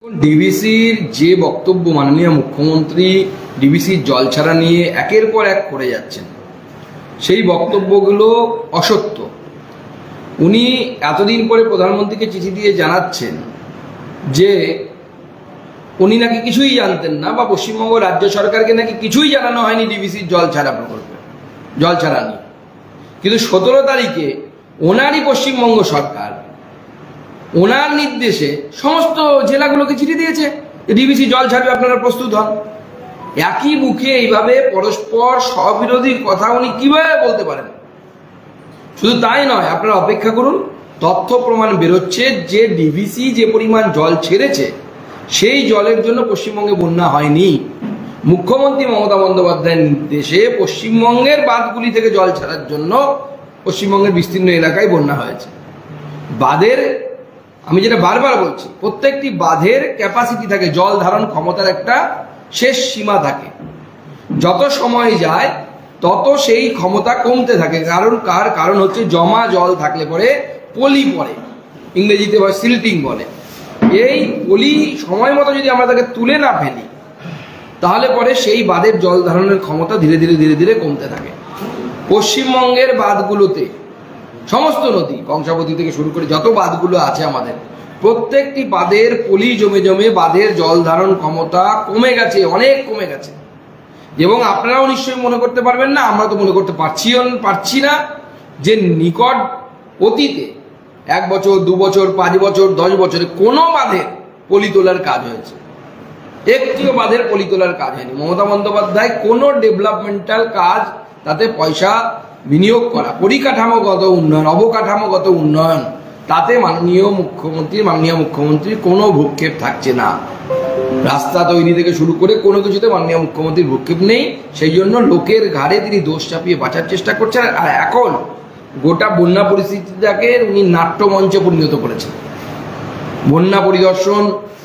ডিভিসির যে বক্তব্য মাননীয় মুখ্যমন্ত্রী ডিভিসির জল ছাড়া নিয়ে একের পর এক করে যাচ্ছেন, সেই বক্তব্যগুলো অসত্য। উনি এতদিন পরে প্রধানমন্ত্রীকে চিঠি দিয়ে জানাচ্ছেন যে উনি নাকি কিছুই জানতেন না, বা পশ্চিমবঙ্গ রাজ্য সরকারকে নাকি কিছুই জানানো হয়নি ডিভিসির জল ছাড়া প্রকল্পে, জল ছাড়া নিয়ে। কিন্তু 17 তারিখে ওনারই পশ্চিমবঙ্গ সরকার ওনার নির্দেশে সমস্ত জেলাগুলোকে চিঠি দিয়েছে ডিভিসি জল ছাড়বে, আপনারা প্রস্তুত হন। একই মুখে এইভাবে পরস্পর স্ববিরোধী কথা উনি কিভাবে বলতে পারেন? শুধু তাই নয়, আপনারা অপেক্ষা করুন, তথ্য প্রমাণ বেরোচ্ছে যে ডিভিসি যে পরিমাণ জল ছেড়েছে সেই জলের জন্য পশ্চিমবঙ্গে বন্যা হয়নি। মুখ্যমন্ত্রী মমতা বন্দ্যোপাধ্যায়ের নির্দেশে পশ্চিমবঙ্গের বাঁধগুলি থেকে জল ছাড়ার জন্য পশ্চিমবঙ্গের বিস্তীর্ণ এলাকায় বন্যা হয়েছে। বাঁধের, আমি যেটা বারবার বলছি, প্রত্যেকটি বাঁধের ক্যাপাসিটি থাকে, জল ধারণ ক্ষমতার একটা শেষ সীমা থাকে। যত সময় যায় তত সেই ক্ষমতা কমতে থাকে। কারণ হচ্ছে জমা জল থাকলে পরে পলি পড়ে, ইংরেজিতে হয় সিল্টিং বলে। এই পলি সময় মতো যদি আমরা তাকে তুলে না ফেলি তাহলে পরে সেই বাঁধের জল ধারণের ক্ষমতা ধীরে ধীরে ধীরে ধীরে কমতে থাকে। পশ্চিমবঙ্গের বাঁধগুলোতে সমস্ত নদী, কংসাবতী থেকে শুরু করে যত বাঁধগুলো আছে আমাদের, প্রত্যেকটি বাঁধের পলি জমে জমে বাঁধের জল ধারণ ক্ষমতা কমে গেছে, অনেক কমে গেছে। এবং আপনারাও নিশ্চয়ই মনে করতে পারবেন না, আমরা তো মনে করতে পারছি না যে নিকট অতীতে 1 বছর 2 বছর 5 বছর 10 বছরে কোনো বাঁধের পলি তোলার কাজ হয়েছে। একটিও বাঁধের পলি তোলার কাজ হয়নি। মমতা বন্দ্যোপাধ্যায় কোনো ডেভেলপমেন্টাল কাজ, তাতে পয়সা বিনিয়োগ করা, পরিকাঠামোগত উন্নয়ন, অবকাঠামোগত উন্নয়ন, তাতে মাননীয় মুখ্যমন্ত্রীর কোনো ভ্রুক্ষেপ থাকছে না। রাস্তা তৈরি থেকে শুরু করে কোনো কিছুতে মাননীয় মুখ্যমন্ত্রীর ভ্রুক্ষেপ নেই। সেই জন্য লোকের ঘাড়ে তিনি দোষ চাপিয়ে বাঁচার চেষ্টা করছেন। আর এখন গোটা বন্যা পরিস্থিতিটাকে উনি নাট্যমঞ্চে পরিণত করেছেন, বন্যা পরিদর্শন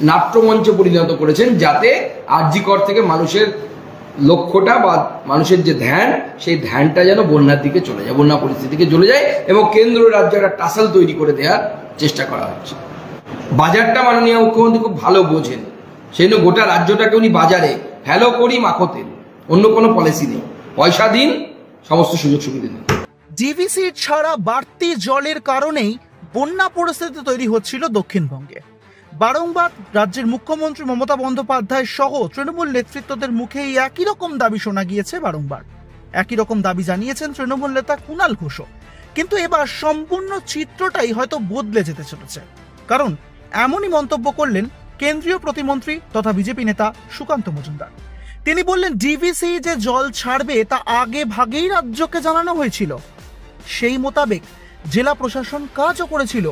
নাট্যমঞ্চে পরিণত করেছেন, যাতে আরজিকর থেকে মানুষের লক্ষ্যটা বা মানুষের যে ধ্যান, সেই ধ্যানটা যেন বন্যার দিকে চলে যায়, বন্যা পরিস্থিতিকে চলে যায়, এবং কেন্দ্র রাজ্য একটা টাসেল তৈরি করে দেওয়ার চেষ্টা করা হচ্ছে। বাজারটা মাননীয় মুখ্যমন্ত্রী খুব ভালো বোঝেন, সেই জন্য গোটা রাজ্যটাকে উনি বাজারে ফেলো করি মাখো তেল, অন্য কোনো পলিসি নেই। পয়সা দিন, সমস্ত সুযোগ সুবিধা দিন। ডিভিসি ছাড়া বাড়তি জলের কারণেই বন্যা পরিস্থিতি তৈরি হচ্ছিল দক্ষিণবঙ্গে। বারংবার রাজ্যের মুখ্যমন্ত্রী মমতা বন্দ্যোপাধ্যায় সহ তৃণমূল নেতৃত্বদের মুখেই একই রকম দাবি শোনা গিয়েছে। বারংবার একই রকম দাবি জানিয়েছেন তৃণমূল নেতা কুণাল ঘোষও। কিন্তু এবার সম্পূর্ণ চিত্রটাই হয়তো বদলে যেতে চলেছে, কারণ এমনই মন্তব্য করলেন কেন্দ্রীয় প্রতিমন্ত্রী তথা বিজেপি নেতা সুকান্ত মজুমদার। তিনি বললেন, ডিভিসি যে জল ছাড়বে তা আগে ভাগেই রাজ্যকে জানানো হয়েছিল, সেই মোতাবেক জেলা প্রশাসন কাজও করেছিল।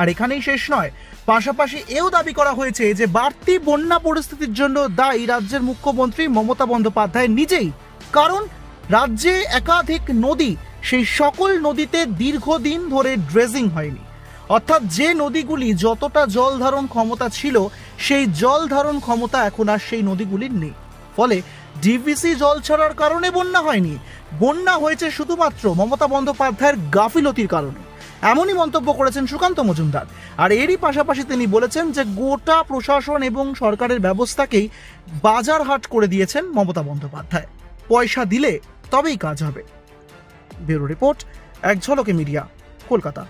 আর এখানেই শেষ নয়, পাশাপাশি এও দাবি করা হয়েছে যে বাড়তি বন্যা পরিস্থিতির জন্য দায়ী রাজ্যের মুখ্যমন্ত্রী মমতা বন্দ্যোপাধ্যায় নিজেই, কারণ রাজ্যে একাধিক নদী, সেই সকল নদীতে দীর্ঘদিন ধরে ড্রেজিং হয়নি। অর্থাৎ যে নদীগুলি যতটা জল ধারণ ক্ষমতা ছিল, সেই জল ধারণ ক্ষমতা এখন আর সেই নদীগুলির নেই। ফলে ডিভিসি জল ছাড়ার কারণে বন্যা হয়নি, বন্যা হয়েছে শুধুমাত্র মমতা বন্দ্যোপাধ্যায়ের গাফিলতির কারণে। এমনই মন্তব্য করেছেন সুকান্ত মজুমদার। আর এরই পাশাপাশি তিনি বলেছেন যে গোটা প্রশাসন এবং সরকারের ব্যবস্থাকেই বাজার হাট করে দিয়েছেন মমতা বন্দ্যোপাধ্যায়। পয়সা দিলে তবেই কাজ হবে। ব্যুরো রিপোর্ট, এক ঝলকে মিডিয়া, কলকাতা।